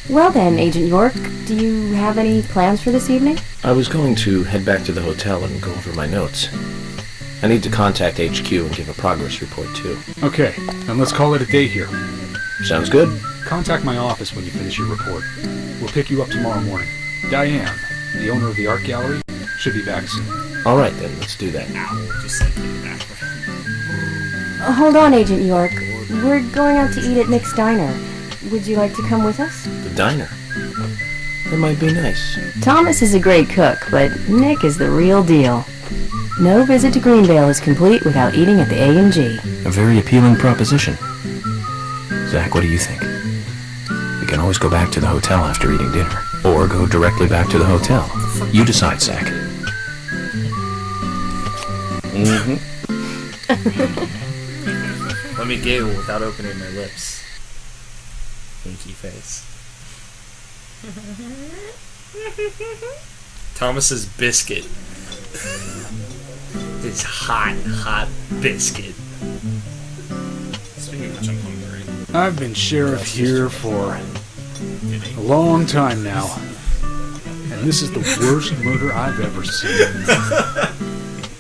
Well then, Agent York, do you have any plans for this evening? I was going to head back to the hotel and go over my notes. I need to contact HQ and give a progress report, too. Okay, then let's call it a day here. Sounds good. Contact my office when you finish your report. We'll pick you up tomorrow morning. Diane, the owner of the art gallery, should be back soon. All right, then. Let's do that. Just like in the background. Hold on, Agent York. We're going out to eat at Nick's Diner. Would you like to come with us? The diner. That might be nice. Thomas is a great cook, but Nick is the real deal. No visit to Greenvale is complete without eating at the A&G. A very appealing proposition. Zach, what do you think? We can always go back to the hotel after eating dinner, or go directly back to the hotel. You decide, Zach. Mm-hmm. Let me giggle without opening my lips. Winky face. Thomas's biscuit. His hot biscuit. Speaking of which, I'm hungry. I've been sheriff here for a long time now, and this is the worst murder I've ever seen.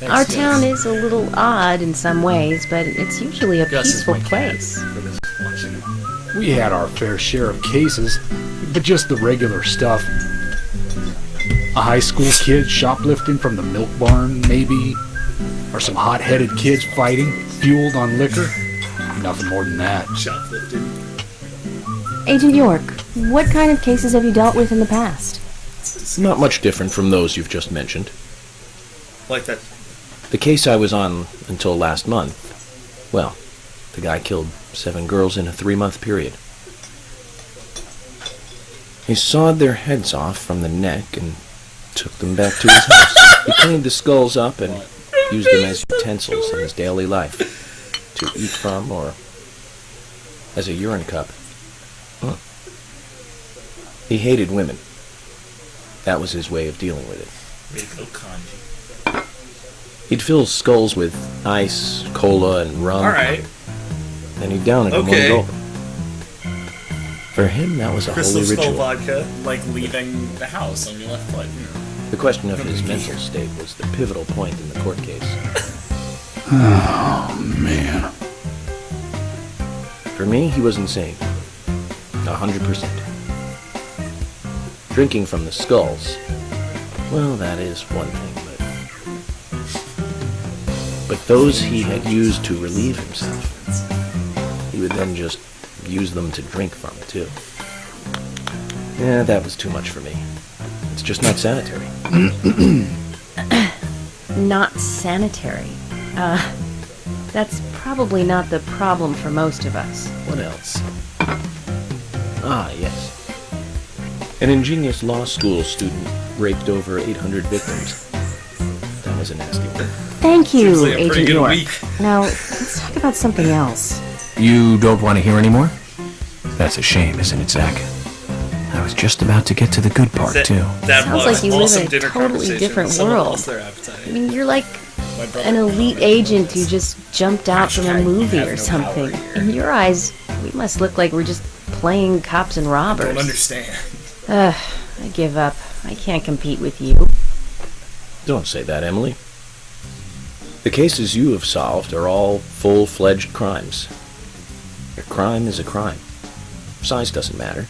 Our town is a little odd in some ways, but it's usually a peaceful place. We had our fair share of cases, but just the regular stuff. A high school kid shoplifting from the milk barn, maybe? Or some hot-headed kids fighting, fueled on liquor? Nothing more than that. Shoplifting. Agent York, what kind of cases have you dealt with in the past? Not much different from those you've just mentioned. Like that. The case I was on until last month, well, the guy killed 7 girls in a 3-month period. He sawed their heads off from the neck and took them back to his house. He cleaned the skulls up and used them as utensils in his daily life, to eat from or as a urine cup. He hated women. That was his way of dealing with it. He'd fill skulls with ice, cola, and rum. Alright. And he'd down it in one gulp. For him, that was a Crystal holy Skull ritual. vodka. Like leaving the house on your left foot. The question of his mental state was the pivotal point in the court case. Oh, man. For me, he was insane. 100%. Drinking from the skulls, well, that is one thing, but those he had used to relieve himself, he would then just use them to drink from, too. Yeah, that was too much for me. It's just not sanitary. Not sanitary. That's probably not the problem for most of us. What else? Ah, yes. An ingenious law school student raped over 800 victims. That was a nasty one. Thank you, Seriously, a pretty Agent good York. week. Now, let's talk about something else. You don't want to hear anymore? That's a shame, isn't it, Zach? I was just about to get to the good part, too. Sounds like you live in a totally different world. I mean, you're like an elite agent who just jumped out from a movie or something. In your eyes, we must look like we're just playing cops and robbers. I don't understand. I give up. I can't compete with you. Don't say that, Emily. The cases you have solved are all full-fledged crimes. A crime is a crime. Size doesn't matter.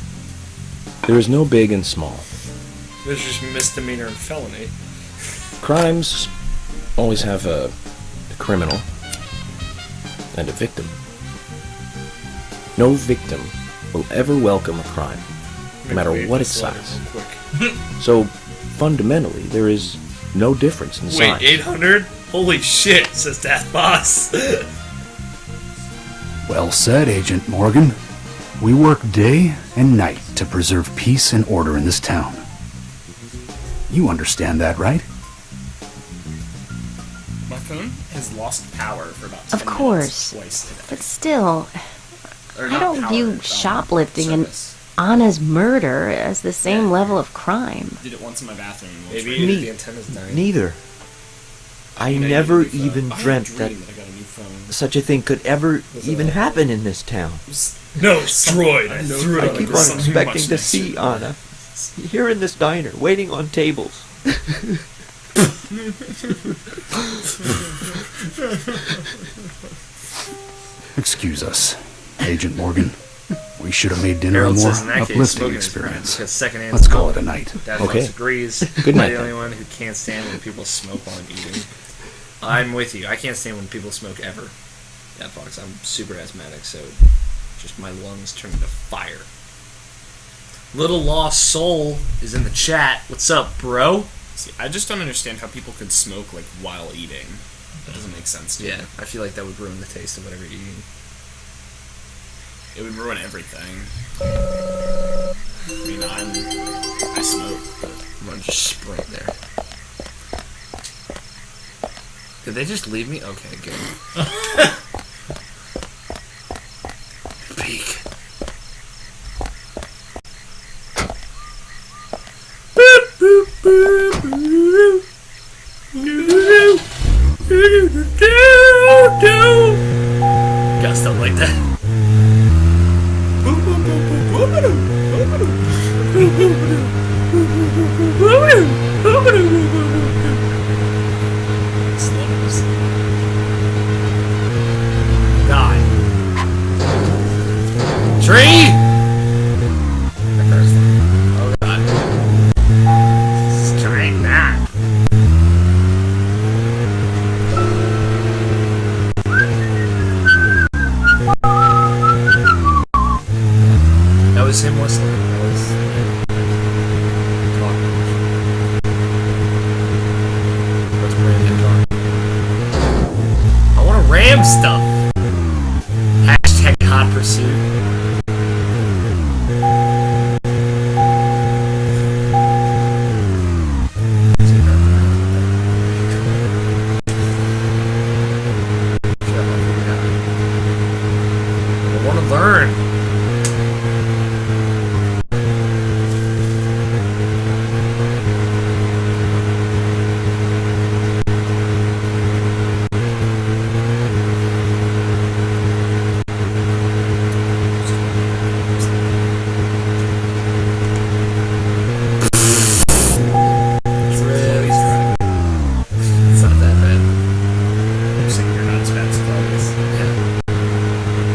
There is no big and small. There's just misdemeanor and felony. Crimes always have a criminal and a victim. No victim will ever welcome a crime, no matter what its size. So, fundamentally, there is no difference in size. Wait, 800? Holy shit, says that boss. Well said, Agent Morgan. We work day and night to preserve peace and order in this town. You understand that, right? My phone has lost power for about 10 Of course. minutes twice today. But still, Or I not don't power, view shoplifting and Anna's murder as the same level of crime. Did it once in my bathroom. Maybe the antenna's dying. Neither. I never even dreamt that such a thing could ever even happen in this town. No, destroyed. I threw it I on keep the ground. on expecting to see Anna here in this diner, waiting on tables. Excuse us, Agent Morgan. We should have made dinner a Harold more says in that case, uplifting smoking is experience. because secondhand Let's call smoke. it a night. Dad Okay. Fox agrees. Good I'm night. the only one who can't stand when people smoke while I'm eating. I'm with you. I can't stand when people smoke ever. Dad Fox, I'm super asthmatic, so just my lungs turn into fire. Little Lost Soul is in the chat. What's up, bro? See, I just don't understand how people could smoke like while eating. That doesn't make sense to me. Yeah, I feel like that would ruin the taste of whatever you're eating. It would ruin everything. I mean, I smoke, but I'm gonna just sprint there. Did they just leave me? Okay, good. Peek. Got stuff like that. Die. Tree! Oh god. It's giant map. That was him whistling. That was What's Brandon talking? I want to ram stuff. Hashtag hot pursuit. I want to learn. It's not that bad. I'm saying you're not as bad as Claudius. Yeah.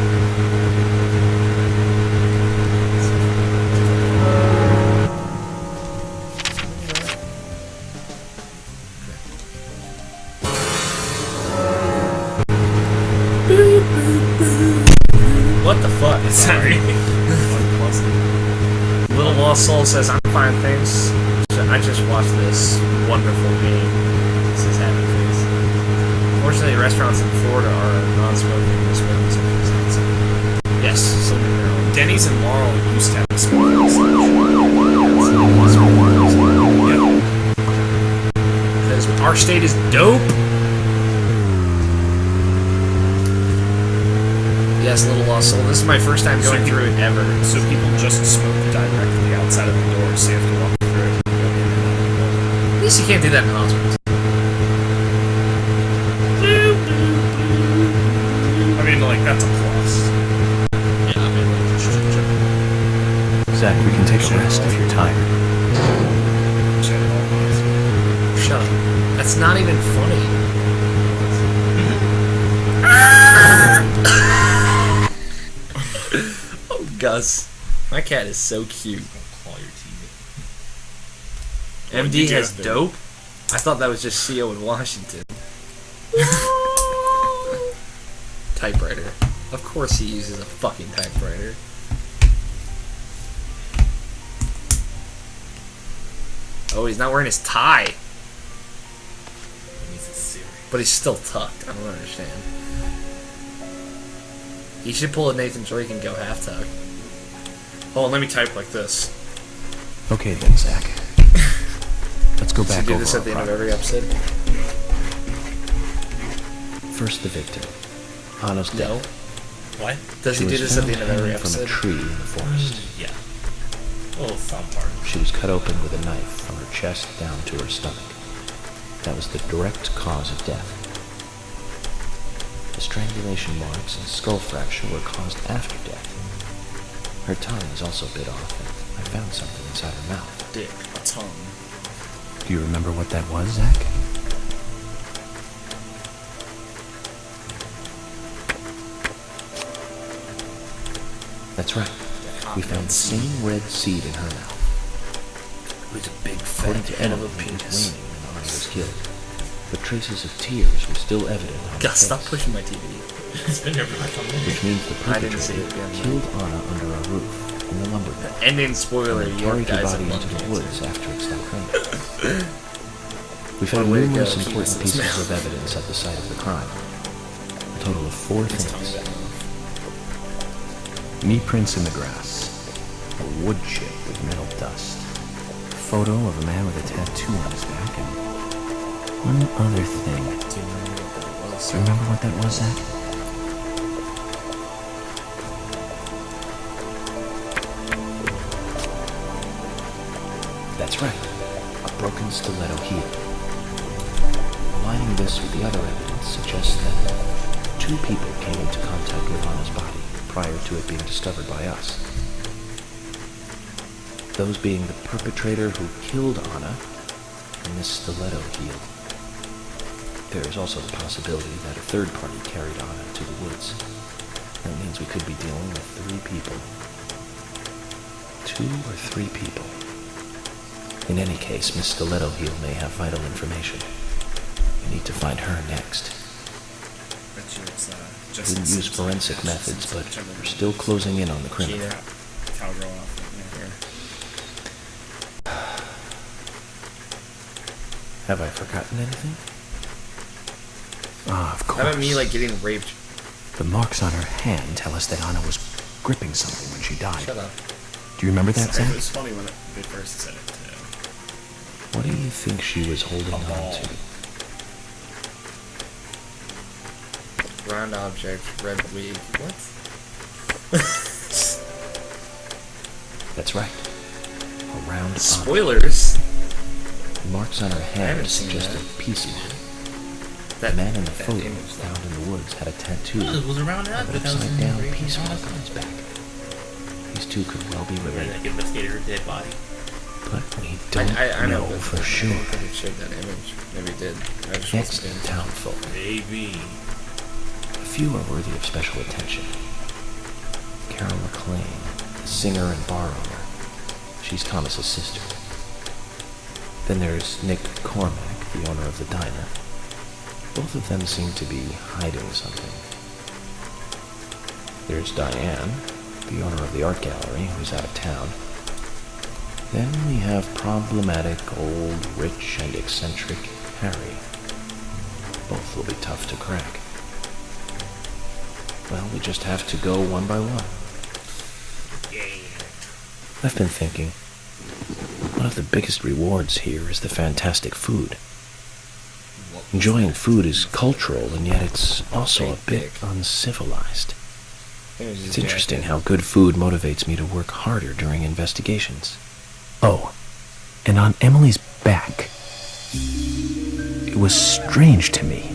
What the fuck? Sorry. Little Lost Soul says, I'm fine, thanks. I just watched this wonderful game. This is happy face. Fortunately, restaurants in Florida are non-smoking. Yes, so Denny's and Laurel used to have a smoking because our state is dope. Yes, Little Lost Soul. This is my first time going through it ever. So people just smoke directly outside of the door, so you have to walk through it. At least you can't do that in hospitals. I mean, like, that's a plus. Yeah, I mean, Zach, we can take a rest if you're tired. shut up. That's not even funny. Oh, Gus. My cat is so cute. MD has dope? I thought that was just CO in Washington. Typewriter. Of course he uses a fucking typewriter. Oh, he's not wearing his tie. But he's still tucked. I don't understand. He should pull a Nathan Drake and go half tuck. Hold on, let me type like this. Okay then, Zach. Let's go back Does he do over this at the end of every episode? First, the victim, Anna's death. What? Does he do this at the end of every episode? From a tree in the forest. Yeah. Oh, some part. She was cut open with a knife from her chest down to her stomach. That was the direct cause of death. The strangulation marks and skull fracture were caused after death. Her tongue was also bit off, and I found something inside her mouth. Dick, a tongue. Do you remember what that was, Zach? That's right. We found the same red seed in her mouth. It was a big According fat to head of Emily, a it was penis. waning when Anna was killed, but traces of tears were still evident on her God, face. stop pushing my TV. It's been there for like a minute. Which means the I didn't see perpetrator it. killed Anna under a roof in the lumber mill. Ending spoiler, And you carried her guys body have into the lung woods cancer. after it stopped raining. We found One way to numerous go, important keep this pieces mouth. of evidence at the site of the crime. A total of 4 things. Knee prints in the grass, a wood chip with metal dust, a photo of a man with a tattoo on his back, and one other thing. Do you remember what that was, Zach? That's right, a broken stiletto heel. Aligning this with the other evidence suggests that 2 people came into contact with Anna's body prior to it being discovered by us. Those being the perpetrator who killed Anna and this stiletto heel. There is also the possibility that a third party carried Anna to the woods. That means we could be dealing with 3 people. 2 or 3 people. In any case, Miss Stiletto Heel may have vital information. We need to find her next. We didn't use forensic methods, but we're still closing in on the criminal. Cowgirl outfit. Have I forgotten anything? Ah, of course. How about me, like, getting raped? The marks on her hand tell us that Anna was gripping something when she died. Shut up. Do you remember that, Sorry, Zach? it was funny when they first said it, too. What do you think she was holding on to? Round object, red wig. What? That's right. A round Spoilers? The marks on her hand haven't seen suggest that. a peace mark. That The man in the that photo image, found in the woods had a tattoo Oh, it was around of that, an but that was upside down great. peace mark on his back. These 2 could well be Remember related, that investigated her dead body? but we don't I know, know but for I sure. don't think it showed that image. Maybe it did. I just Next, wasn't paying town folk. Maybe. A few are worthy of special attention. Carol McLean, the singer and bar owner. She's Thomas's sister. Then there's Nick Cormack, the owner of the diner. Both of them seem to be hiding something. There's Diane, the owner of the art gallery, who's out of town. Then we have problematic, old, rich, and eccentric Harry. Both will be tough to crack. Well, we just have to go one by one. I've been thinking, one of the biggest rewards here is the fantastic food. Enjoying food is cultural, and yet it's also a bit uncivilized. It's interesting how good food motivates me to work harder during investigations. Oh, and on Emily's back, it was strange to me.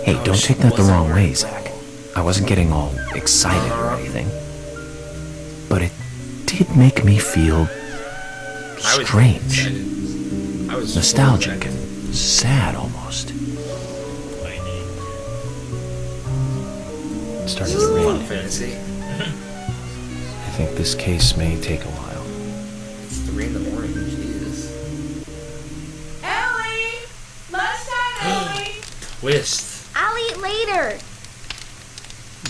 Hey, don't take that the wrong way, Zach. I wasn't getting all excited or anything. But it did make me feel strange. Nostalgic and sad almost. It started to rain. fantasy. I think this case may take a while. It's 3 in the morning, Jesus. Ellie! Lunchtime, Ellie! Twist. I'll eat later.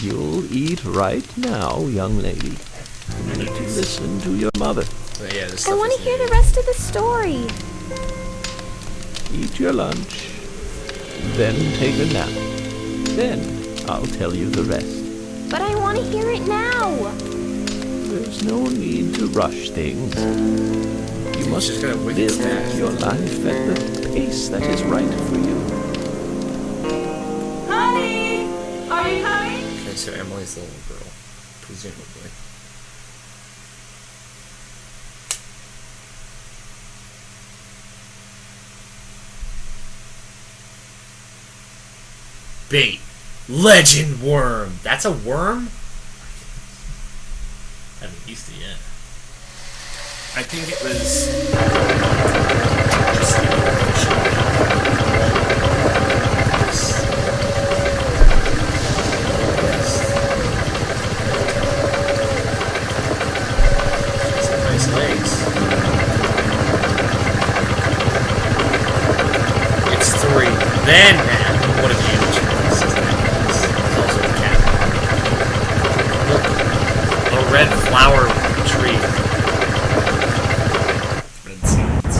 You'll eat right now, young lady. You need to listen to your mother. Yeah, this I stuff want is to hear the rest of the story. Eat your lunch. then take a nap. Then I'll tell you the rest. But I want to hear it now. There's no need to rush things. You must live your life at the pace that is right for you. Honey, are you coming? Okay, so Emily's the little girl, presumably. Bait. Legend worm. That's a worm? I haven't used it yet. I think it was some nice legs. It's 3. Then now. What a huge choice. It's also a cat. Look. A red flower tree. Red seeds.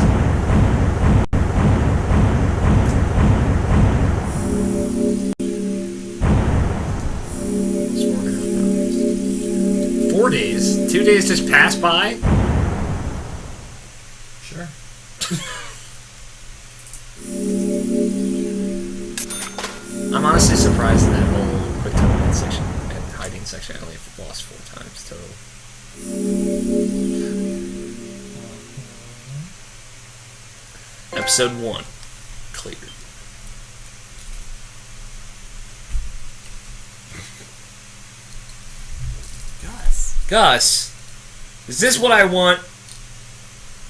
It's 4 days. 2 days just passed by? Sure. I'm honestly surprised in that whole quick time section and hiding section I only lost 4 times total. Episode 1. Cleared. Gus, is this what I want?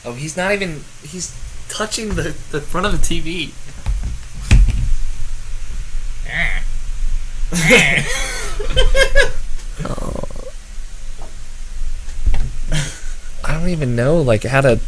Oh, he's not even... He's touching the front of the TV. I don't even know, like, how to